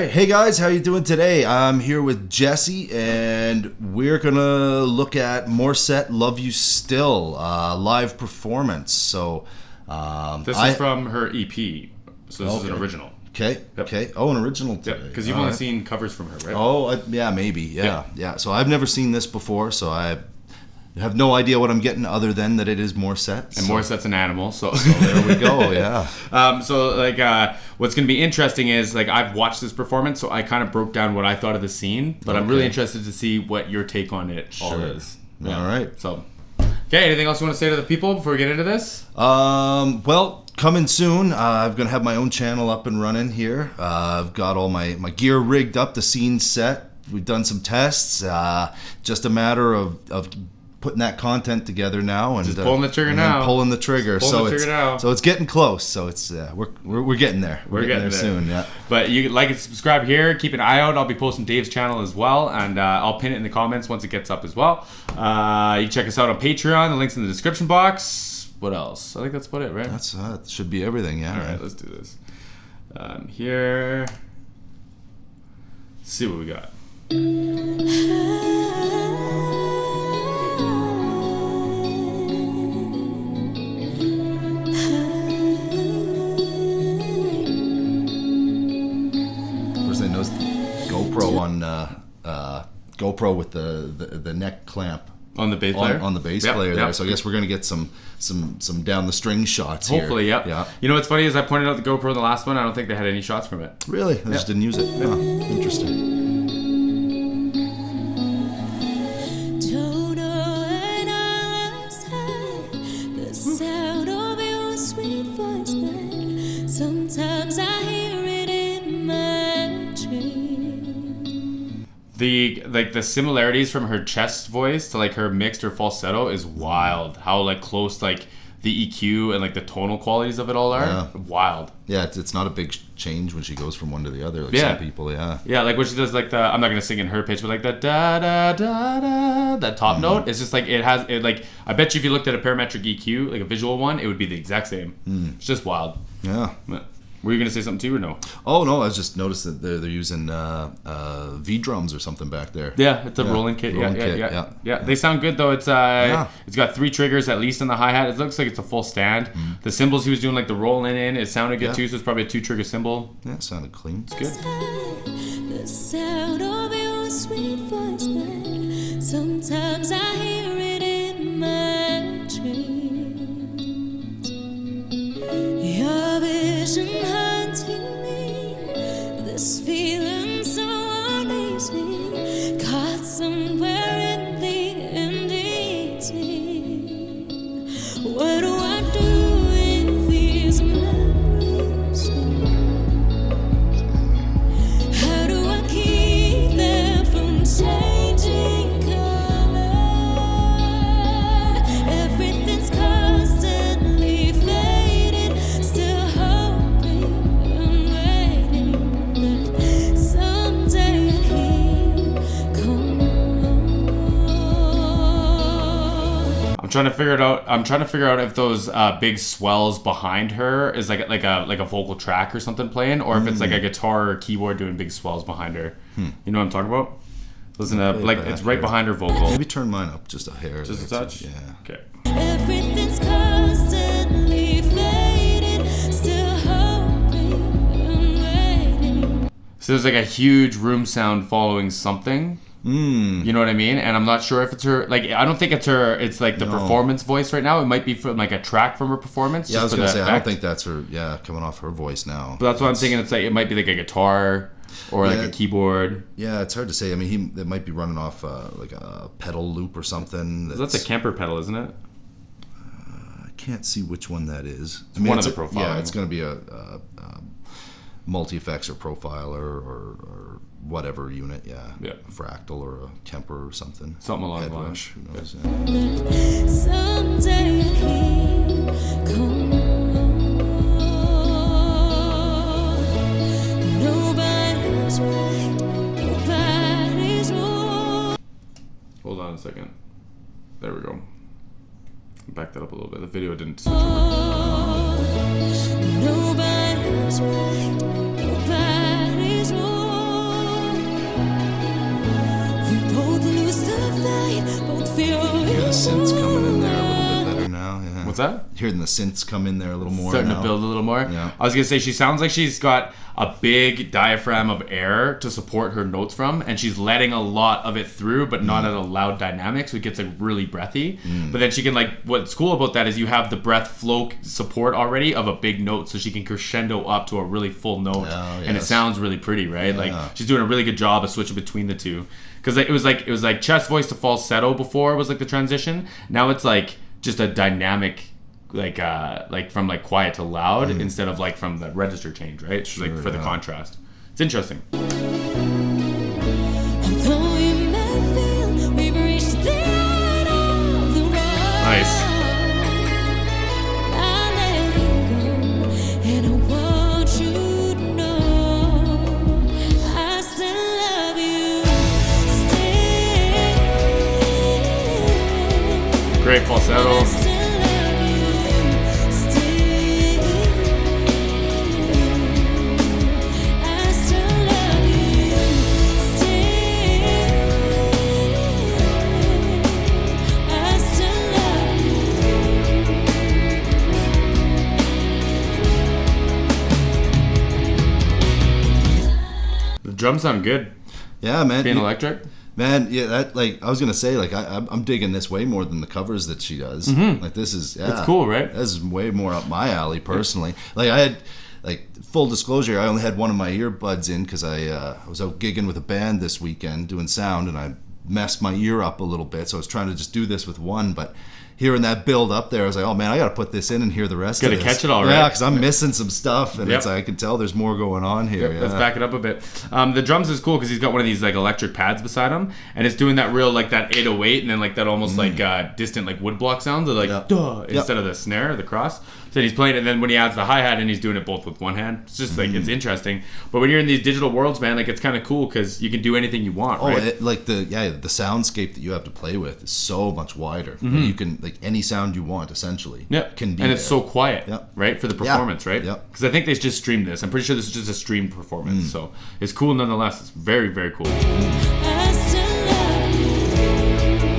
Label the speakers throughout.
Speaker 1: right, hey guys, how you doing today? I'm here with Jesse, and we're gonna look at Morissette, "Love You Still" live performance. So
Speaker 2: this is from her EP, so this is an original.
Speaker 1: Okay.
Speaker 2: Yep.
Speaker 1: Okay. Oh, an original today.
Speaker 2: Because you've only seen covers from her, right?
Speaker 1: Oh, yeah, maybe. Yeah. So I've never seen this before, so I have no idea what I'm getting other than that it is Morissette.
Speaker 2: And Morissette's an animal, so
Speaker 1: there we go. Yeah.
Speaker 2: What's going to be interesting is I've watched this performance, so I kind of broke down what I thought of the scene, but I'm really interested to see what your take on it all is.
Speaker 1: Yeah. All right.
Speaker 2: So, okay, anything else you want to say to the people before we get into this?
Speaker 1: Well, coming soon. I'm going to have my own channel up and running here. I've got all my gear rigged up, the scene set. We've done some tests. Just a matter of putting that content together now and
Speaker 2: just pulling the trigger now.
Speaker 1: Pulling the trigger. So it's getting close. So it's we're getting there. We're getting there soon. Yeah.
Speaker 2: But you can like and subscribe here. Keep an eye out. I'll be posting Dave's channel as well, and I'll pin it in the comments once it gets up as well. You can check us out on Patreon. The link's in the description box. What else? I think that's about it, right?
Speaker 1: That should be everything. Yeah.
Speaker 2: All right, let's do this. Here. Let's see what we got.
Speaker 1: GoPro with the neck clamp
Speaker 2: on the bass player.
Speaker 1: On the bass player there. So I guess we're gonna get some down the string shots here.
Speaker 2: Hopefully, yeah. You know what's funny is I pointed out the GoPro in the last one. I don't think they had any shots from it.
Speaker 1: Really? I just didn't use it. Huh. Interesting.
Speaker 3: Sometimes I hear it in my dream.
Speaker 2: The similarities from her chest voice to her mixed or falsetto is wild. How close the EQ and the tonal qualities of it all are. Wild.
Speaker 1: Yeah, it's not a big change when she goes from one to the other. Some people, when
Speaker 2: she does the I'm not gonna sing in her pitch, but that da da da da, that top note. It's just it has it I bet you if you looked at a parametric EQ, a visual one, it would be the exact same. It's just wild.
Speaker 1: Yeah.
Speaker 2: Were you gonna say something too or no?
Speaker 1: Oh no, I was just noticed that they're using V drums or something back there.
Speaker 2: Yeah, it's a rolling kit. Yeah. They sound good though. It's got 3 triggers at least on the hi-hat. It looks like it's a full stand. The cymbals he was doing the rolling in, it sounded good too. So it's probably a 2-trigger cymbal.
Speaker 1: Yeah, it sounded clean.
Speaker 2: It's good.
Speaker 3: The sound of your sweet voice, babe. Sometimes I hear it in my dreams. Your vision haunting me. This feeling so uneasy. Caught somewhere in the in-between. What do I do with these memories? How do I keep them from changing color? Everything's constantly fading, still hoping and waiting that someday he'll come along.
Speaker 2: I'm trying to figure out if those big swells behind her is like a vocal track or something playing, or if it's a guitar or keyboard doing big swells behind her. You know what I'm talking about? Listen to it's right behind her vocal.
Speaker 1: Maybe turn mine up just a hair.
Speaker 2: Just a touch.
Speaker 1: Yeah.
Speaker 2: Okay.
Speaker 3: Everything's constantly fading, still hoping and waiting.
Speaker 2: So there's a huge room sound following something. You know what I mean? And I'm not sure if it's her. I don't think it's her. It's the performance voice right now. It might be from a track from her performance.
Speaker 1: Yeah, I was gonna say I don't think that's her. Yeah, coming off her voice now.
Speaker 2: But that's what I'm thinking. It's it might be a guitar or a keyboard.
Speaker 1: Yeah, it's hard to say. I mean, it might be running off a pedal loop or something.
Speaker 2: That's a Kemper pedal, isn't it?
Speaker 1: I can't see which one that is.
Speaker 2: One of the profiles.
Speaker 1: Yeah, it's going to be a multi-effects or profiler or whatever unit. Yeah. A fractal or a Kemper or something.
Speaker 2: Something along the lines.
Speaker 1: Who knows?
Speaker 3: Someday he'll come along. Nobody's right, nobody's wrong.
Speaker 2: Hold on a second. There we go. Back that up a little bit. The video didn't.
Speaker 3: Nobody's right, nobody's wrong.
Speaker 1: synths coming in there a little bit better now. Yeah.
Speaker 2: What's that?
Speaker 1: Hearing the synths come in there a little more
Speaker 2: Starting
Speaker 1: now.
Speaker 2: to build a little more.
Speaker 1: Yeah.
Speaker 2: I was gonna say she sounds like she's got a big diaphragm of air to support her notes from, and she's letting a lot of it through, but not at a loud dynamic, so it gets like really breathy. But then she can like, what's cool about that is you have the breath flow support already of a big note, so she can crescendo up to a really full note, and it sounds really pretty, right?
Speaker 1: Yeah.
Speaker 2: Like she's doing a really good job of switching between the two, because it was like chest voice to falsetto before was like the transition. Now it's like just a dynamic. Like from like quiet to loud instead of like from the register change, right?
Speaker 1: Sure,
Speaker 2: like for the contrast. It's interesting.
Speaker 3: Although you may feel we've reached the end of the road,
Speaker 2: Nice.
Speaker 3: I let it go, and I want you to know I still love you. Still,
Speaker 2: Great falsetto.
Speaker 3: I still love you. Still, I still love you. Still, I still love you.
Speaker 2: The drums sound good.
Speaker 1: Yeah, man.
Speaker 2: Being electric.
Speaker 1: Man, yeah, that like I was gonna say, like I'm digging this way more than the covers that she does. Like this is,
Speaker 2: It's cool, right?
Speaker 1: This is way more up my alley personally. Like I had, like full disclosure, I only had one of my earbuds in because I was out gigging with a band this weekend doing sound, and I messed my ear up a little bit. So I was trying to just do this with one, but hearing that build up there, I was like, oh man, I gotta put this in and hear the rest of
Speaker 2: Gotta
Speaker 1: this.
Speaker 2: catch it all, right?
Speaker 1: Yeah, because I'm missing some stuff, and
Speaker 2: Yep.
Speaker 1: it's like, I can tell there's more going on here.
Speaker 2: Let's back it up a bit. The drums is cool because he's got one of these like electric pads beside him, and it's doing that real like that 808, and then like that almost like distant like woodblock sound, like
Speaker 1: Yep.
Speaker 2: duh, instead of the snare, the cross. So he's playing it, and then when he adds the hi hat, and he's doing it both with one hand. It's just like it's interesting. But when you're in these digital worlds, man, like it's kind of cool because you can do anything you want,
Speaker 1: Oh,
Speaker 2: right?
Speaker 1: like the soundscape that you have to play with is so much wider. You can like any sound you want essentially.
Speaker 2: Yep.
Speaker 1: Can be
Speaker 2: and it's
Speaker 1: there.
Speaker 2: so quiet,
Speaker 1: Yep.
Speaker 2: right, for the performance, right?
Speaker 1: Yep.
Speaker 2: Because I think they just streamed this. I'm pretty sure this is just a streamed performance, so it's cool nonetheless. It's very, very cool.
Speaker 3: I still love you.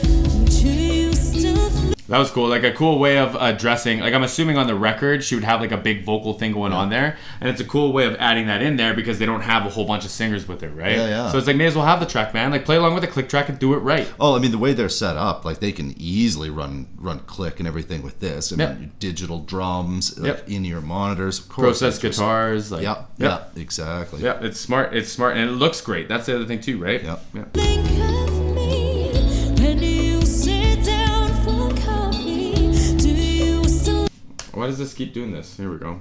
Speaker 3: Do you still feel
Speaker 2: That was cool. Like a cool way of addressing. Like I'm assuming on the record she would have like a big vocal thing going on there, and it's a cool way of adding that in there because they don't have a whole bunch of singers with it, right?
Speaker 1: Yeah, yeah.
Speaker 2: So it's like may as well have the track, man. Like play along with the click track and do it right.
Speaker 1: Oh, I mean the way they're set up, like they can easily run click and everything with this. I mean,
Speaker 2: Yep.
Speaker 1: your digital drums, like
Speaker 2: Yep.
Speaker 1: in-ear monitors, of course.
Speaker 2: Process
Speaker 1: it's just-
Speaker 2: guitars, like
Speaker 1: Yeah, yeah, exactly.
Speaker 2: yeah. It's smart. It's smart, and it looks great. That's the other thing too, right?
Speaker 1: Yep.
Speaker 2: Yeah.
Speaker 3: think of me when you sit down for coffee? Do you still
Speaker 2: Why does this keep doing this? Here we go.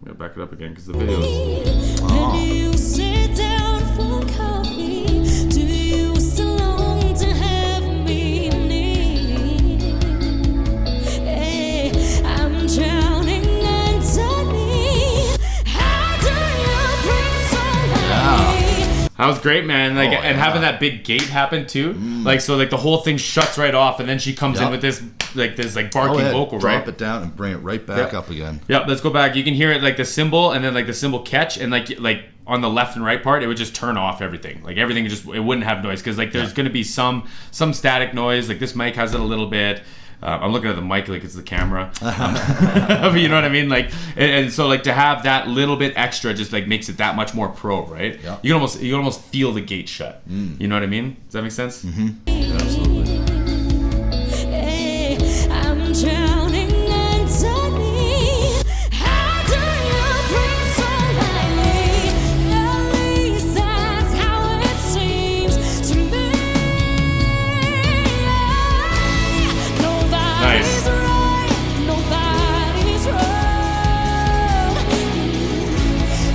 Speaker 2: We gotta back it up again because the videos.
Speaker 3: when you sit down for coffee? Do you still long to have me near? Hey, I'm drowning underneath. How do you bring sunlight?
Speaker 2: That was great, man. Like,
Speaker 1: Oh,
Speaker 2: and
Speaker 1: yeah.
Speaker 2: having that big gate happen too. Like, so like the whole thing shuts right off, and then she comes in
Speaker 1: Yep.
Speaker 2: with this
Speaker 1: Oh,
Speaker 2: barking
Speaker 1: yeah,
Speaker 2: vocal,
Speaker 1: drop
Speaker 2: right?
Speaker 1: it down and bring it right back
Speaker 2: Yep.
Speaker 1: up again.
Speaker 2: Yep, let's go back. You can hear it like the cymbal and then like the cymbal catch and like on the left and right part, it would just turn off everything. Like everything it wouldn't have noise because like there's gonna be some static noise. Like this mic has it a little bit. I'm looking at the mic like it's the camera. But you know what I mean? Like and so like to have that little bit extra just like makes it that much more pro, right?
Speaker 1: Yeah.
Speaker 2: You can almost feel the gate shut. You know what I mean? Does that make sense?
Speaker 1: Absolutely.
Speaker 3: Hey, I'm drowning underneath. How do you bring sunlight? At least that's how it seems to me. Nobody's
Speaker 2: Nice.
Speaker 3: right, nobody's wrong.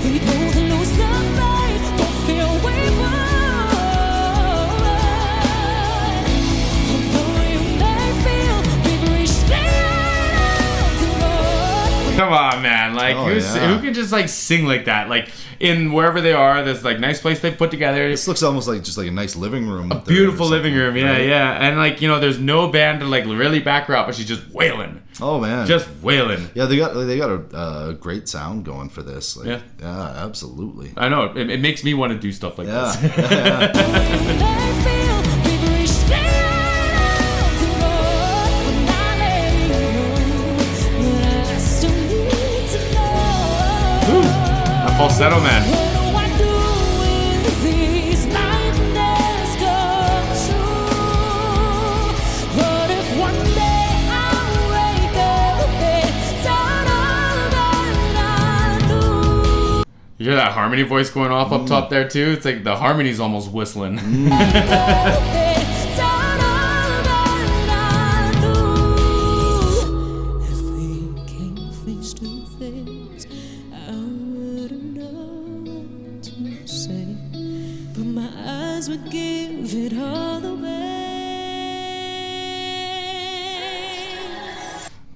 Speaker 3: We both lose the fight, but feel we won.
Speaker 2: man. Like,
Speaker 1: Oh,
Speaker 2: who
Speaker 1: yeah.
Speaker 2: can just like sing like that? Like in wherever they are, this like nice place they put together.
Speaker 1: This looks almost like just like a nice living room.
Speaker 2: A beautiful living room, yeah,
Speaker 1: right?
Speaker 2: yeah. And like, you know, there's no band to like really back her up, but she's just wailing.
Speaker 1: Oh man,
Speaker 2: Just wailing.
Speaker 1: yeah. They got a great sound going for this. Like,
Speaker 2: Yeah.
Speaker 1: yeah, absolutely.
Speaker 2: I know. It makes me want to do stuff like
Speaker 1: Yeah,
Speaker 2: this.
Speaker 1: yeah, yeah.
Speaker 2: A falsetto man. You hear that harmony voice going off up top there too? It's like the harmony's almost whistling.
Speaker 3: Would give it all away.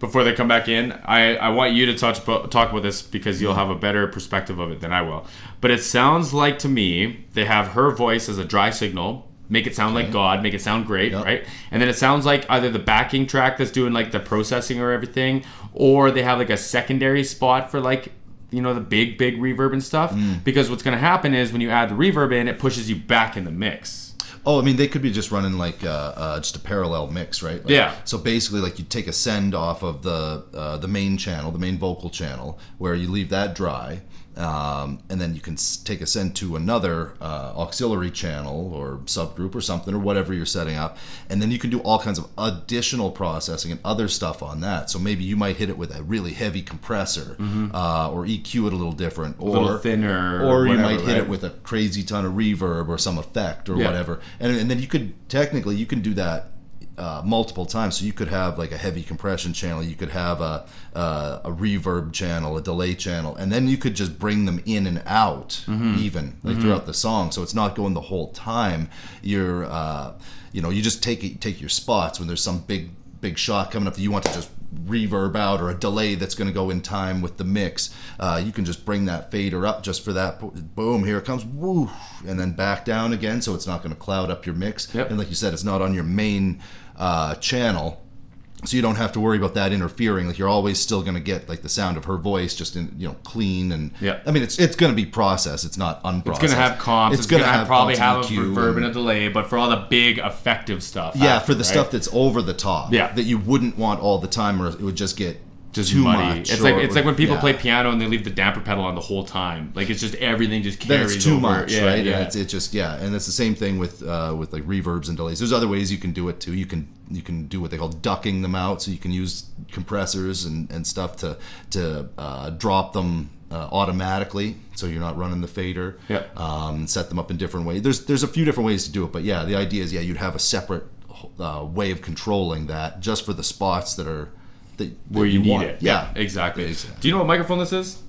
Speaker 2: Before they come back in, I want you to talk about this because you'll have a better perspective of it than I will. But it sounds like to me they have her voice as a dry signal, make it sound like God, make it sound great,
Speaker 1: Yep.
Speaker 2: right? And then it sounds like either the backing track that's doing like the processing or everything, or they have like a secondary spot for like, you know, the big reverb and stuff. Because what's going to happen is when you add the reverb in, it pushes you back in the mix.
Speaker 1: Oh, I mean, they could be just running like just a parallel mix, right? Like,
Speaker 2: Yeah.
Speaker 1: So basically, like you take a send off of the main channel, the main vocal channel, where you leave that dry, and then you can take a send to another auxiliary channel or subgroup or something or whatever you're setting up, and then you can do all kinds of additional processing and other stuff on that. So maybe you might hit it with a really heavy compressor, or EQ it a little different, or
Speaker 2: A little thinner.
Speaker 1: or you
Speaker 2: whatever,
Speaker 1: might hit
Speaker 2: right?
Speaker 1: it with a crazy ton of reverb or some effect or
Speaker 2: Yeah.
Speaker 1: whatever, and then you could technically you can do that multiple times. So you could have like a heavy compression channel, you could have a reverb channel, a delay channel, and then you could just bring them in and out even like throughout the song. So it's not going the whole time. You're you just take your spots when there's some big shot coming up that you want to just reverb out, or a delay that's going to go in time with the mix. You can just bring that fader up just for that. Boom, here it comes, woo, and then back down again, so it's not going to cloud up your mix.
Speaker 2: Yep.
Speaker 1: And like you said, it's not on your main channel, so you don't have to worry about that interfering. Like you're always still going to get like the sound of her voice, just in clean and.
Speaker 2: Yeah.
Speaker 1: I mean, it's going to be processed. It's not unprocessed.
Speaker 2: It's gonna have comps. It's gonna probably have a
Speaker 1: comps and EQ
Speaker 2: reverb and a delay, but for all the big effective stuff.
Speaker 1: yeah,
Speaker 2: after,
Speaker 1: for the
Speaker 2: right?
Speaker 1: stuff that's over the top.
Speaker 2: Yeah.
Speaker 1: That you wouldn't want all the time, or it would just get too
Speaker 2: muddy.
Speaker 1: much.
Speaker 2: It's like when people play piano and they leave the damper pedal on the whole time. Like it's just everything just
Speaker 1: then
Speaker 2: carries
Speaker 1: it's too
Speaker 2: over.
Speaker 1: much,
Speaker 2: Yeah,
Speaker 1: right?
Speaker 2: Yeah.
Speaker 1: And it's just and it's the same thing with like reverbs and delays. There's other ways you can do it too. You can do what they call ducking them out, so you can use compressors and stuff to drop them automatically, so you're not running the fader.
Speaker 2: Yeah.
Speaker 1: Set them up in different ways. There's a few different ways to do it, but yeah, the idea is you'd have a separate way of controlling that just for the spots that
Speaker 2: Where you need
Speaker 1: want.
Speaker 2: it.
Speaker 1: Yeah,
Speaker 2: exactly.
Speaker 1: Exactly.
Speaker 2: Do you know what microphone this is?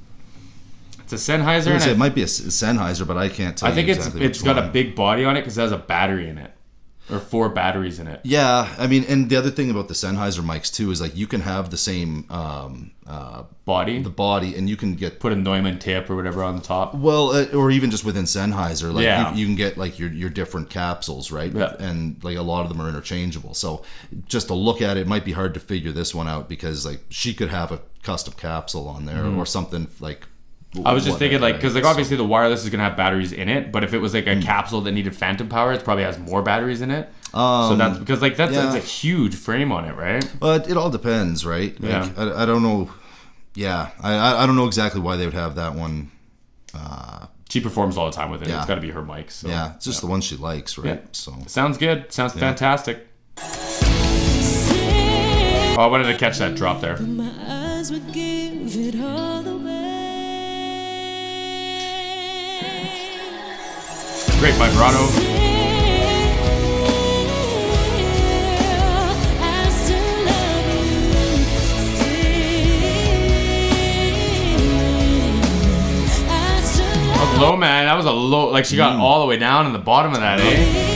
Speaker 2: It's a Sennheiser.
Speaker 1: I
Speaker 2: And
Speaker 1: say it might be a Sennheiser, but I can't tell
Speaker 2: I think
Speaker 1: you exactly
Speaker 2: it's
Speaker 1: which
Speaker 2: got a
Speaker 1: one.
Speaker 2: big body on it because it has a battery in it, or 4 batteries in it.
Speaker 1: Yeah, I mean, and the other thing about the Sennheiser mics too is like you can have the same
Speaker 2: Body.
Speaker 1: the body, and you can get
Speaker 2: Put a Neumann tip or whatever on the top.
Speaker 1: or even just within Sennheiser, like
Speaker 2: Yeah.
Speaker 1: you can get like your different capsules, right?
Speaker 2: Yeah.
Speaker 1: And like a lot of them are interchangeable. So just to look at it, it might be hard to figure this one out because like she could have a custom capsule on there or something like.
Speaker 2: I was just thinking, like, because like
Speaker 1: So-
Speaker 2: obviously the wireless is gonna have batteries in it, but if it was like a capsule that needed phantom power, it probably has more batteries in it. So that's because like that's
Speaker 1: yeah.
Speaker 2: a huge frame on it, right?
Speaker 1: But it all depends, right? Like,
Speaker 2: Yeah.
Speaker 1: I don't know. Yeah, I don't know exactly why they would have that one.
Speaker 2: She performs all the time with it.
Speaker 1: Yeah.
Speaker 2: It's got to be her mic. So.
Speaker 1: Yeah, it's just the one she likes, right?
Speaker 2: Yeah.
Speaker 1: So
Speaker 2: Sounds good. Sounds fantastic. Oh, I wanted to catch that drop there.
Speaker 3: My eyes would give it all away.
Speaker 2: Great vibrato. That was low, man. That was a low. Like she got all the way down in the bottom of that, eh?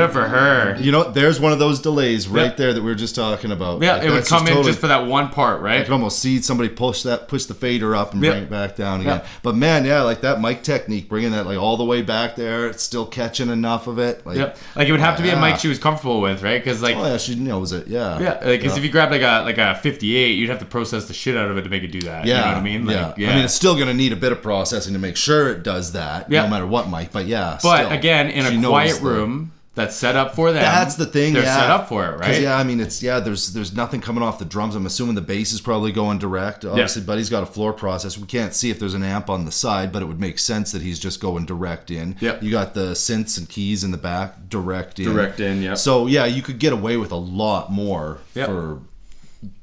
Speaker 2: Good for her.
Speaker 1: You know, there's one of those delays right
Speaker 2: Yep.
Speaker 1: there that we were just talking about.
Speaker 2: Yeah,
Speaker 1: Like,
Speaker 2: it would
Speaker 1: that's
Speaker 2: come in
Speaker 1: totally-
Speaker 2: just for that one part,
Speaker 1: I
Speaker 2: right?
Speaker 1: could almost see somebody push the fader up and
Speaker 2: Yep.
Speaker 1: bring it back down again.
Speaker 2: Yep.
Speaker 1: But man, yeah, like that mic technique, bringing that like all the way back there, it's still catching enough of it. Like,
Speaker 2: Yep. Like it would have to be a
Speaker 1: yeah.
Speaker 2: mic she was comfortable with, right? Because like,
Speaker 1: Oh yeah, she knows it. Yeah.
Speaker 2: yeah, like 'cause if you grab like a 58, you'd have to process the shit out of it to make it do that.
Speaker 1: Yeah,
Speaker 2: You know what I mean? Like,
Speaker 1: yeah. I mean, it's still going to need a bit of processing to make sure it does that,
Speaker 2: Yeah.
Speaker 1: no matter what mic. But yeah,
Speaker 2: But
Speaker 1: still,
Speaker 2: again, in
Speaker 1: she
Speaker 2: a
Speaker 1: knows
Speaker 2: quiet
Speaker 1: the-
Speaker 2: room that's set up for them.
Speaker 1: That's the thing.
Speaker 2: They're
Speaker 1: yeah.
Speaker 2: set up for it,
Speaker 1: 'Cause,
Speaker 2: right?
Speaker 1: Yeah, I mean, there's nothing coming off the drums. I'm assuming the bass is probably going direct. Obviously, Buddy's got a floor processor. We can't see if there's an amp on the side, but it would make sense that he's just going direct in.
Speaker 2: Yep.
Speaker 1: You got the synths and keys in the back, direct in.
Speaker 2: Direct in, yep.
Speaker 1: So yeah, you could get away with a lot more
Speaker 2: Yep.
Speaker 1: for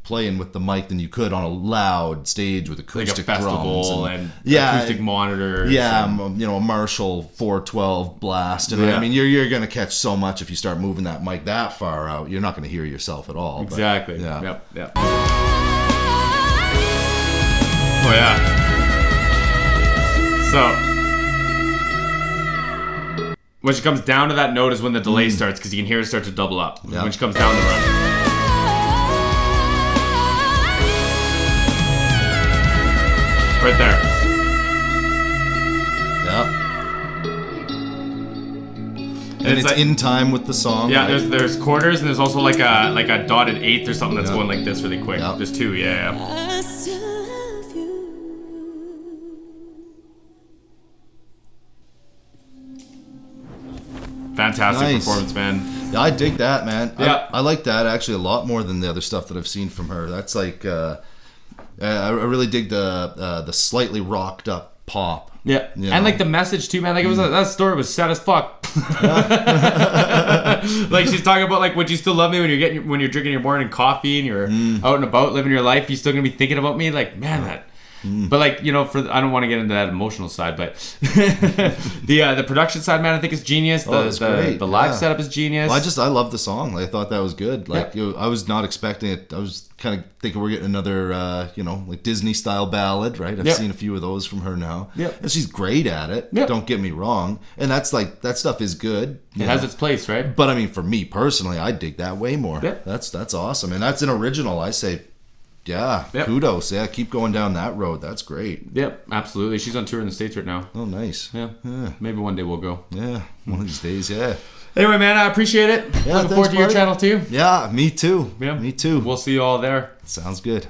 Speaker 1: playing with the mic than you could on a loud stage with
Speaker 2: Like
Speaker 1: acoustic
Speaker 2: a festival
Speaker 1: drums
Speaker 2: and
Speaker 1: yeah,
Speaker 2: acoustic monitors.
Speaker 1: yeah,
Speaker 2: and-
Speaker 1: you know, a Marshall 412 blast, and
Speaker 2: Yeah.
Speaker 1: I mean, you're gonna catch so much if you start moving that mic that far out. You're not gonna hear yourself at all. but,
Speaker 2: Exactly.
Speaker 1: yeah.
Speaker 2: Yep. Oh yeah. So when she comes down to that note is when the delay starts because you can hear it start to double up.
Speaker 1: Yeah.
Speaker 2: When she comes down the run. Right there.
Speaker 1: Yeah. And
Speaker 2: it's
Speaker 1: it's
Speaker 2: like-
Speaker 1: in time with the song.
Speaker 2: Yeah,
Speaker 1: right?
Speaker 2: there's quarters and there's also like a dotted eighth or something that's
Speaker 1: Yeah.
Speaker 2: going like this really quick.
Speaker 1: Yeah.
Speaker 2: There's two, yeah.
Speaker 3: I still love you.
Speaker 2: Fantastic
Speaker 1: Nice.
Speaker 2: performance, man.
Speaker 1: Yeah, I dig that, man.
Speaker 2: Yeah.
Speaker 1: I like that actually a lot more than the other stuff that I've seen from her. That's like, I really dig the slightly rocked up pop.
Speaker 2: Yeah,
Speaker 1: You
Speaker 2: and
Speaker 1: know?
Speaker 2: like the message too, man. Like it was that story was sad as fuck. Like she's talking about like, would you still love me when you're drinking your morning coffee and you're out and about living your life? You still gonna be thinking about me? Like man, that. But like I don't want to get into that emotional side, but the production side, man, I think is genius.
Speaker 1: it's great.
Speaker 2: The live
Speaker 1: Yeah.
Speaker 2: setup is genius.
Speaker 1: Well, I love the song. Like, I thought that was good. Like I was not expecting it. I was kind of thinking we're getting another like Disney style ballad, right? I've
Speaker 2: Yep.
Speaker 1: seen a few of those from her now.
Speaker 2: Yep.
Speaker 1: And she's great at it.
Speaker 2: Yep.
Speaker 1: Don't get me wrong. And that's like that stuff is good.
Speaker 2: it has its place, right?
Speaker 1: But I mean, for me personally, I dig that way more.
Speaker 2: Yep.
Speaker 1: That's awesome, and that's an original. I say, yeah,
Speaker 2: Yep.
Speaker 1: kudos. Yeah, keep going down that road. That's great.
Speaker 2: Yep, absolutely. She's on tour in the States right now.
Speaker 1: Oh, nice.
Speaker 2: Yeah, maybe one day we'll go.
Speaker 1: Yeah, one of these days. Yeah.
Speaker 2: Anyway, man, I appreciate it. Looking
Speaker 1: thanks,
Speaker 2: forward to your
Speaker 1: buddy.
Speaker 2: channel too.
Speaker 1: Yeah, me too.
Speaker 2: Yeah,
Speaker 1: Me too.
Speaker 2: We'll see you all there.
Speaker 1: Sounds good.